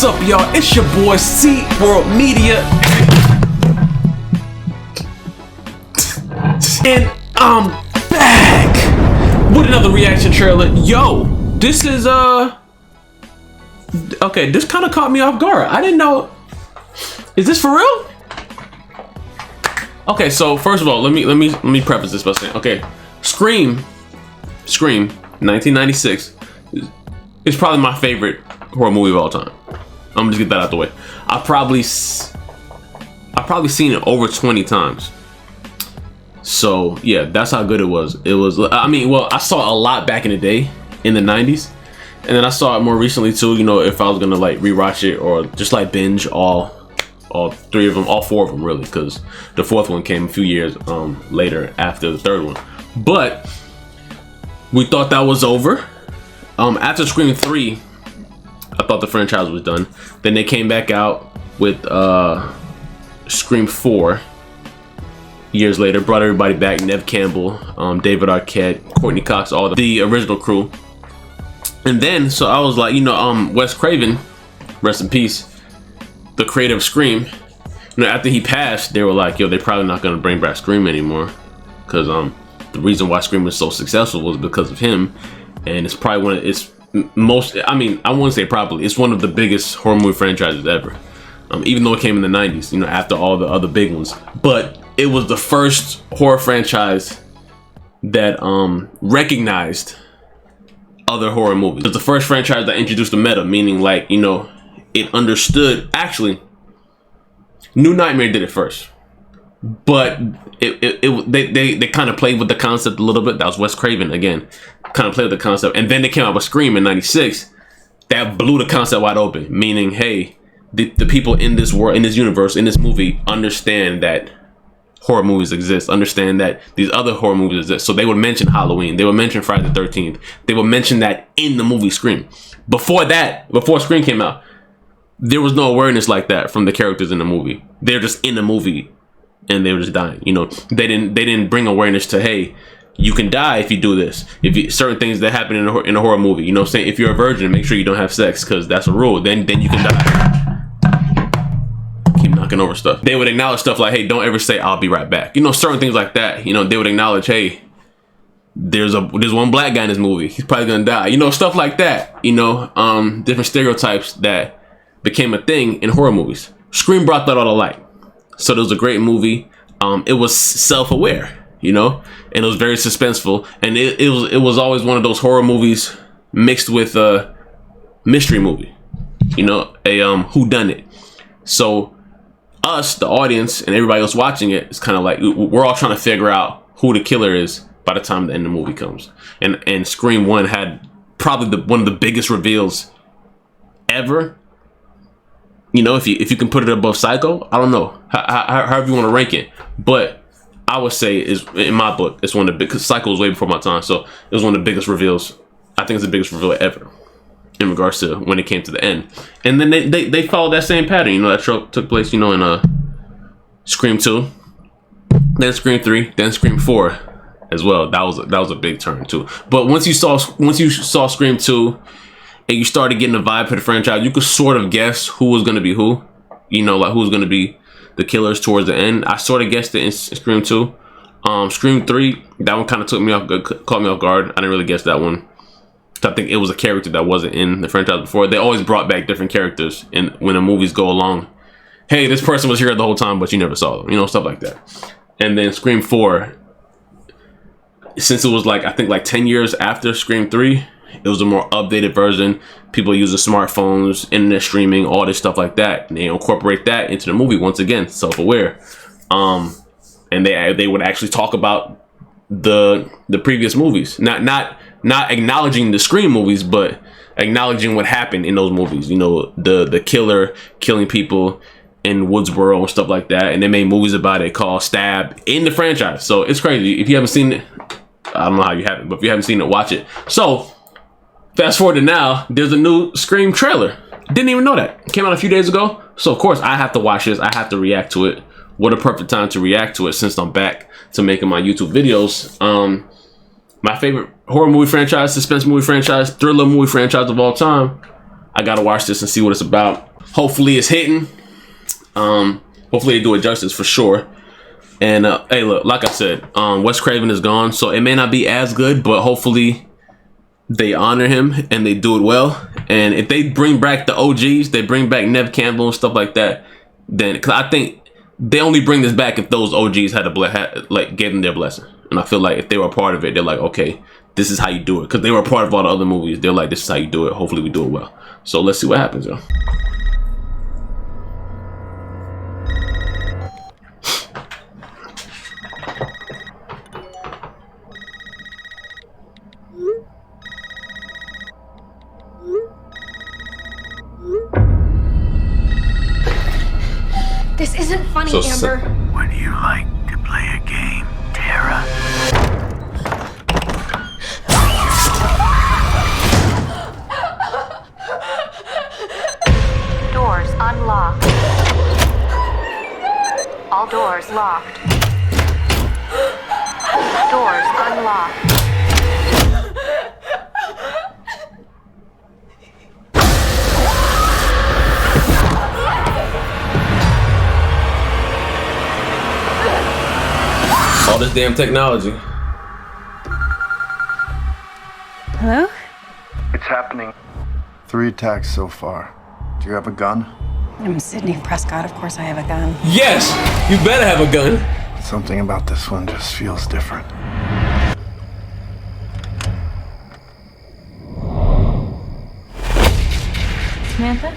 What's up, y'all? It's your boy Ceeworld Media, and I'm back with another reaction trailer. Yo, this is okay. This kind of caught me off guard. I didn't know. Is this for real? Okay, so first of all, let me preface this by saying, okay, Scream, 1996 is probably my favorite horror movie of all time. I'm gonna just get that out the way. I've probably seen it over 20 times. So yeah, that's how good it was. It was, I mean, well, I saw it a lot back in the day in the 90s, and then I saw it more recently too. You know, if I was gonna like rewatch it or just like binge all three of them, all four of them really, because the fourth one came a few years later after the third one. But we thought that was over. After Scream 3, I thought the franchise was done. Then they came back out with Scream 4 years later, brought everybody back. Neve Campbell, David Arquette, Courtney Cox, all the original crew. And then, so I was like, you know, Wes Craven, rest in peace, the creator of Scream, you know, after he passed, they were like, yo, they're probably not gonna bring back Scream anymore, because the reason why Scream was so successful was because of him. And it's probably one of its most, I mean, I wouldn't say probably, it's one of the biggest horror movie franchises ever. Even though it came in the 90s, you know, after all the other big ones. But it was the first horror franchise that recognized other horror movies. It's the first franchise that introduced the meta, meaning like, you know, it understood. Actually, New Nightmare did it first, but they kind of played with the concept a little bit. That was Wes Craven again, kind of played with the concept, and then they came out with Scream in '96. That blew the concept wide open, meaning, hey, the people in this world, in this universe, in this movie understand that horror movies exist, understand that these other horror movies exist. So they would mention Halloween, they would mention Friday the 13th, they would mention that in the movie Scream. Before that, before Scream came out, there was no awareness like that from the characters in the movie. They're just in the movie and they were just dying. You know, they didn't bring awareness to, hey, you can die if you do this. If you, certain things that happen in a horror movie, you know what I'm saying? If you're a virgin, make sure you don't have sex, because that's a rule. Then you can die. Keep knocking over stuff. They would acknowledge stuff like, hey, don't ever say I'll be right back. You know, certain things like that. You know, they would acknowledge, hey, there's one black guy in this movie, he's probably gonna die. You know, stuff like that. You know, different stereotypes that became a thing in horror movies. Scream brought that all to light. So it was a great movie. It was self-aware, you know, and it was very suspenseful, and it was always one of those horror movies mixed with a mystery movie, you know, a whodunit. So us, the audience, and everybody else watching it, is kind of like, we're all trying to figure out who the killer is by the time the end of the movie comes. And Scream 1 had probably one of the biggest reveals ever. You know, if you can put it above Psycho, I don't know, however you want to rank it, but I would say, is in my book, it's one of the big, because Psycho was way before my time, so it was one of the biggest reveals. I think it's the biggest reveal ever in regards to when it came to the end. And then they followed that same pattern. You know, that took place, you know, in Scream 2, then Scream 3, then Scream 4 as well. That was a big turn too. But once you saw Scream 2, and you started getting a vibe for the franchise, you could sort of guess who was going to be who. You know, like who's going to be the killers towards the end. I sort of guessed it in Scream 2. Scream 3, that one kind of caught me off guard. I didn't really guess that one. I think it was a character that wasn't in the franchise before. They always brought back different characters, and when the movies go along, hey, this person was here the whole time, but you never saw them. You know, stuff like that. And then Scream 4, since it was like, I think like 10 years after Scream 3, it was a more updated version. People using smartphones, internet streaming, all this stuff like that. And they incorporate that into the movie once again, self-aware. And they would actually talk about the previous movies, not acknowledging the Scream movies, but acknowledging what happened in those movies. You know, the killer killing people in Woodsboro and stuff like that. And they made movies about it called Stab in the franchise. So it's crazy. If you haven't seen it, I don't know how you haven't, but if you haven't seen it, watch it. So fast forward to now, there's a new Scream trailer. Didn't even know that. It came out a few days ago. So of course I have to watch this. I have to react to it. What a perfect time to react to it, since I'm back to making my YouTube videos. My favorite horror movie franchise, suspense movie franchise, thriller movie franchise of all time. I gotta watch this and see what it's about. Hopefully it's hitting. Hopefully they do it justice for sure. And hey, look, like I said, Wes Craven is gone, so it may not be as good, but hopefully they honor him and they do it well. And if they bring back the OGs, they bring back Neve Campbell and stuff like that, then, cause I think they only bring this back if those OGs had gave them their blessing. And I feel like if they were a part of it, they're like, okay, this is how you do it. Because they were a part of all the other movies. They're like, this is how you do it. Hopefully we do it well. So let's see what happens, yo. This isn't funny, Amber. Would you like to play a game, Tara? Doors unlocked. All doors locked. Doors unlocked. All this damn technology. Hello? It's happening. 3 attacks so far. Do you have a gun? I'm Sydney Prescott. Of course I have a gun. Yes! You better have a gun. Something about this one just feels different. Samantha?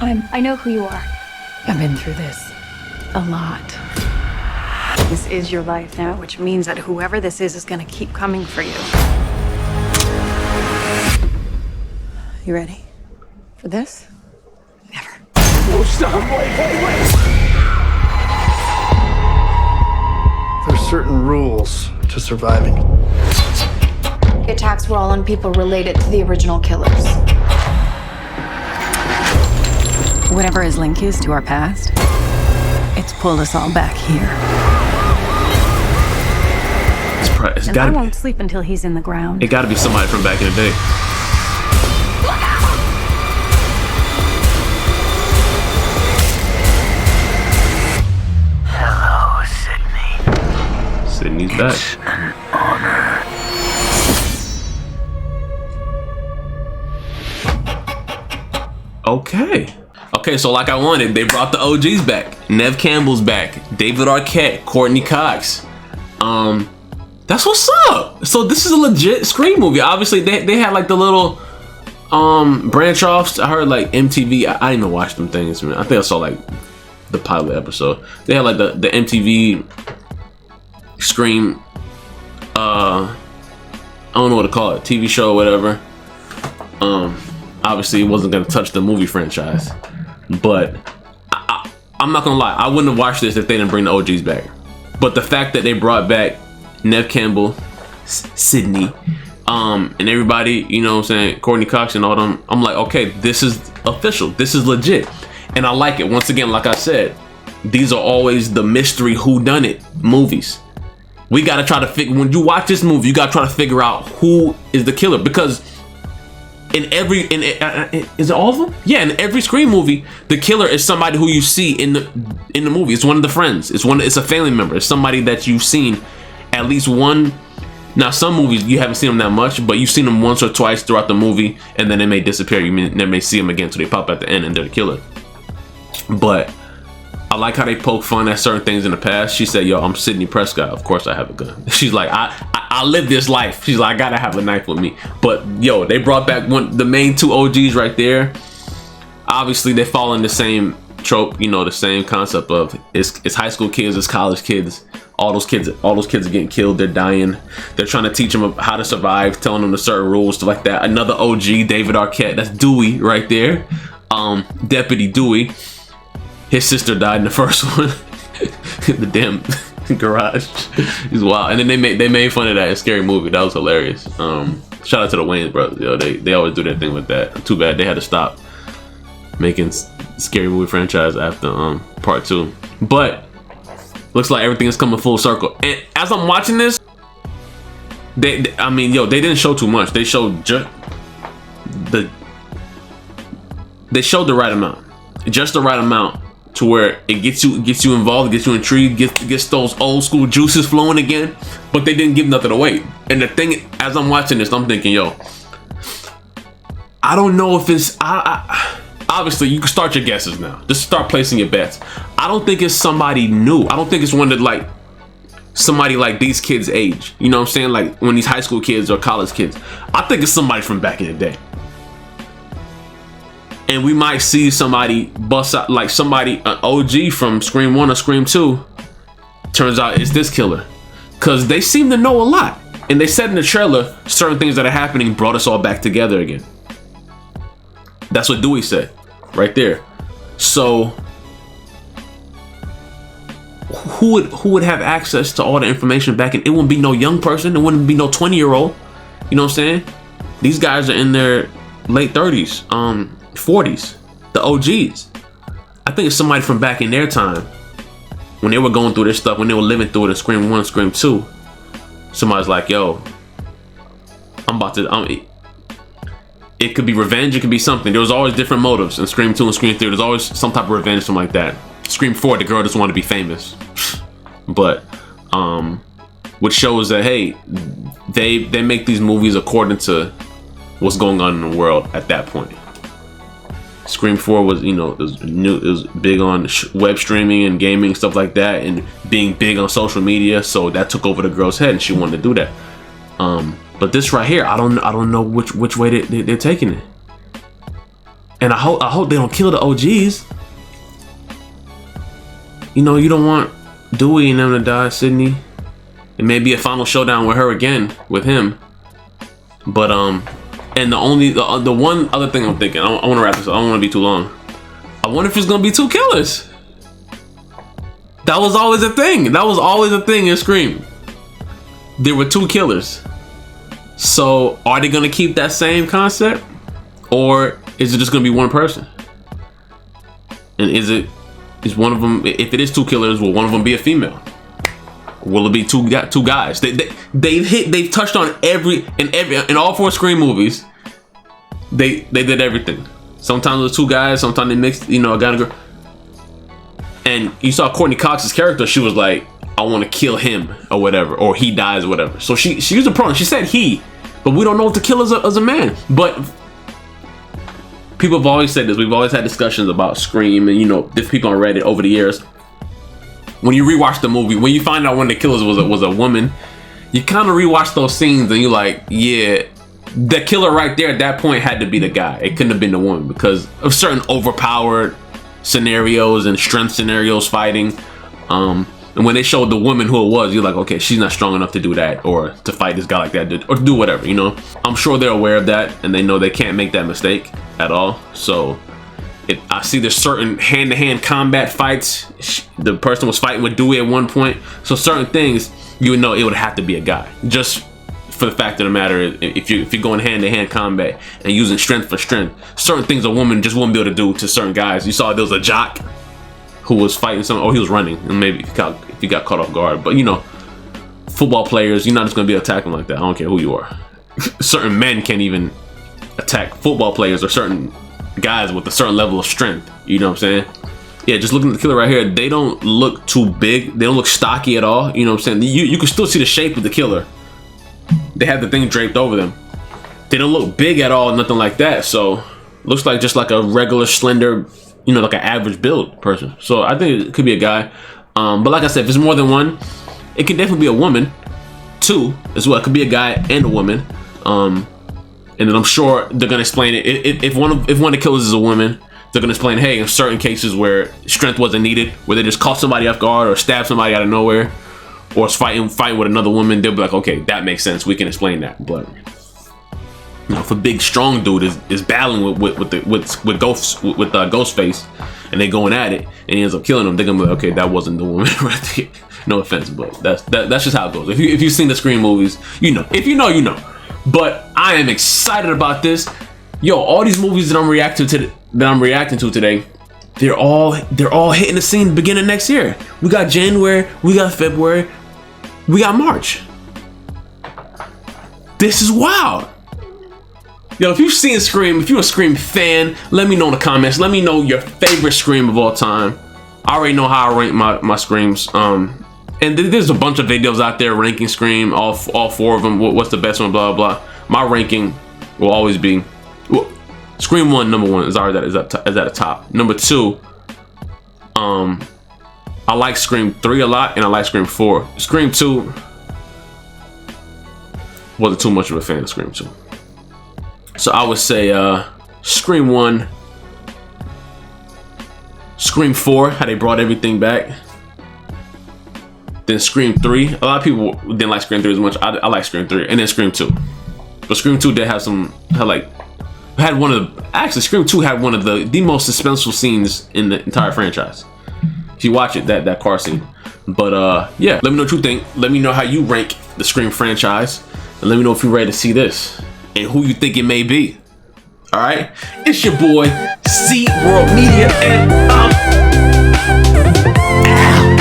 I know who you are. I've been through this a lot. This is your life now, which means that whoever this is gonna keep coming for you. You ready for this? Never. Oh, stop! Wait! There's certain rules to surviving. The attacks were all on people related to the original killers. Whatever his link is to our past, it's pulled us all back here. It's And gotta I be. won't sleep until he's in the ground. It gotta be somebody from back in the day. Hello, Sydney. Sydney's back. It's an honor. Okay, so like I wanted, they brought the OGs back. Neve Campbell's back. David Arquette, Courtney Cox. That's what's up. So this is a legit Scream movie. Obviously, they had like the little branch offs. I heard like MTV. I didn't even watch them things, man. I think I saw like the pilot episode. They had like the MTV Scream. I don't know what to call it. TV show, or whatever. Obviously, it wasn't gonna touch the movie franchise, but I'm not gonna lie. I wouldn't have watched this if they didn't bring the OGs back. But the fact that they brought back Neve Campbell, Sydney, and everybody, you know what I'm saying, Courtney Cox and all them, I'm like, okay, this is official. This is legit. And I like it. Once again, like I said, these are always the mystery whodunit movies. We gotta try to figure, when you watch this movie, you gotta try to figure out who is the killer, because is it all of them? Yeah, in every Scream movie, the killer is somebody who you see in the movie. It's one of the friends. It's a family member. It's somebody that you've seen at least one. Now, some movies you haven't seen them that much, but you've seen them once or twice throughout the movie, and then they may disappear. You may see them again, so they pop at the end and they're the killer. But I like how they poke fun at certain things in the past. She said, yo, I'm Sydney Prescott. Of course I have a gun. She's like, I live this life. She's like, I gotta have a knife with me. But yo, they brought back the main 2 OGs right there. Obviously, they fall in the same trope, you know, the same concept of it's high school kids, it's college kids. All those kids are getting killed. They're dying. They're trying to teach them how to survive, telling them the certain rules, stuff like that. Another OG, David Arquette. That's Dewey right there. Deputy Dewey. His sister died in the first one. In the damn garage. He's wild. And then they made fun of that in Scary Movie. That was hilarious. Shout out to the Wayans brothers. Yo, they always do that thing with that. Too bad they had to stop making Scary Movie franchise after part 2. But looks like everything is coming full circle. And as I'm watching this, they didn't show too much. They showed just they showed the right amount, just the right amount to where it gets you involved, gets you intrigued, gets those old school juices flowing again. But they didn't give nothing away. And the thing, as I'm watching this, I'm thinking, yo, I don't know if it's obviously you can start your guesses now. Just start placing your bets. I don't think it's somebody new. I don't think it's one that like somebody like these kids' age. You know what I'm saying? Like when these high school kids or college kids. I think it's somebody from back in the day. And we might see somebody bust out, like somebody, an OG from Scream 1 or Scream 2. Turns out it's this killer. Because they seem to know a lot. And they said in the trailer, certain things that are happening brought us all back together again. That's what Dewey said, right there. So, who would have access to all the information back in? It wouldn't be no young person. It wouldn't be no 20-year-old. You know what I'm saying? These guys are in their late 30s, 40s, the OGs. I think it's somebody from back in their time when they were going through this stuff, when they were living through it in Scream 1, Scream 2. Somebody's like, yo, I'm about to, it could be revenge, it could be something. There was always different motives in Scream 2 and Scream 3. There's always some type of revenge, something like that. Scream 4, the girl just wanted to be famous. But, which shows that, hey, they make these movies according to what's going on in the world at that point. Scream 4 was, you know, it was big on web streaming and gaming, stuff like that, and being big on social media. So that took over the girl's head, and she wanted to do that. But this right here, I don't know which way they're taking it. And I hope they don't kill the OGs. You know, you don't want Dewey and them to die, Sydney. It may be a final showdown with her again, with him. But and the one other thing I'm thinking, I want to wrap this up. I don't want to be too long. I wonder if it's gonna be two killers. That was always a thing. That was always a thing in Scream. There were two killers. So are they gonna keep that same concept, or is it just gonna be one person? And is one of them? If it is two killers, will one of them be a female? Will it be two guys? They've touched on in all four Scream movies. They did everything. Sometimes it was two guys. Sometimes they mixed, you know, a guy and a girl. And you saw Courtney Cox's character. She was like, I want to kill him or whatever, or he dies or whatever. So she used a pronoun. She said he, but we don't know if the killer's a man. But people have always said this. We've always had discussions about Scream, and you know, different people on Reddit over the years. When you rewatch the movie, when you find out one of the killers was a woman, you kind of rewatch those scenes and you're like, yeah, the killer right there at that point had to be the guy. It couldn't have been the woman because of certain overpowered scenarios and strength scenarios fighting. And when they showed the woman who it was, you're like, okay, she's not strong enough to do that or to fight this guy like that or do whatever, you know. I'm sure they're aware of that and they know they can't make that mistake at all. So I see there's certain hand-to-hand combat fights. The person was fighting with Dewey at one point. So certain things, you would know it would have to be a guy. Just for the fact of the matter, if you're going hand-to-hand combat and using strength for strength, certain things a woman just wouldn't be able to do to certain guys. You saw there was a jock who was fighting someone, or he was running, and maybe if he got caught off guard. But you know, football players, you're not just going to be attacking like that. I don't care who you are. Certain men can't even attack football players or certain guys with a certain level of strength. You know what I'm saying? Yeah, just looking at the killer right here, they don't look too big. They don't look stocky at all. You know what I'm saying? You can still see the shape of the killer. They have the thing draped over them. They don't look big at all, nothing like that. So looks like just like a regular slender, you know, like an average build person. So I think it could be a guy. But like I said, if it's more than one, it could definitely be a woman. Two as well. It could be a guy and a woman. And then I'm sure they're gonna explain it. If one of the killers is a woman, they're gonna explain, hey, in certain cases where strength wasn't needed, where they just caught somebody off guard or stabbed somebody out of nowhere, or is fighting with another woman, they'll be like, okay, that makes sense. We can explain that. But you know, if a big strong dude is battling with Ghostface, and they going at it, and he ends up killing him, they're gonna be like, okay, that wasn't the woman right there. No offense, but that's just how it goes. If you've seen the Scream movies, you know. If you know, you know. But I am excited about this. Yo, all these movies that I'm reacting to today, they're all hitting the scene beginning of next year. We got January, we got February, we got March. This is wild. Yo, if you've seen Scream, if you're a Scream fan, let me know in the comments. Let me know your favorite Scream of all time. I already know how I rank my Screams. And there's a bunch of videos out there ranking Scream, all 4 of them. What's the best one? Blah blah. My ranking will always be, well, Scream 1, number 1 is already is at the top. Number 2, I like Scream 3 a lot, and I like Scream 4. Scream 2, wasn't too much of a fan of Scream 2. So I would say Scream 1, Scream 4, how they brought everything back. Then Scream 3. A lot of people didn't like Scream 3 as much. I like Scream 3, and then Scream 2. But Scream 2 did have Scream 2 had one of the most suspenseful scenes in the entire franchise. If you watch it, that car scene. But yeah, let me know what you think. Let me know how you rank the Scream franchise, and let me know if you're ready to see this and who you think it may be. All right, it's your boy Ceeworld Media, and I'm out.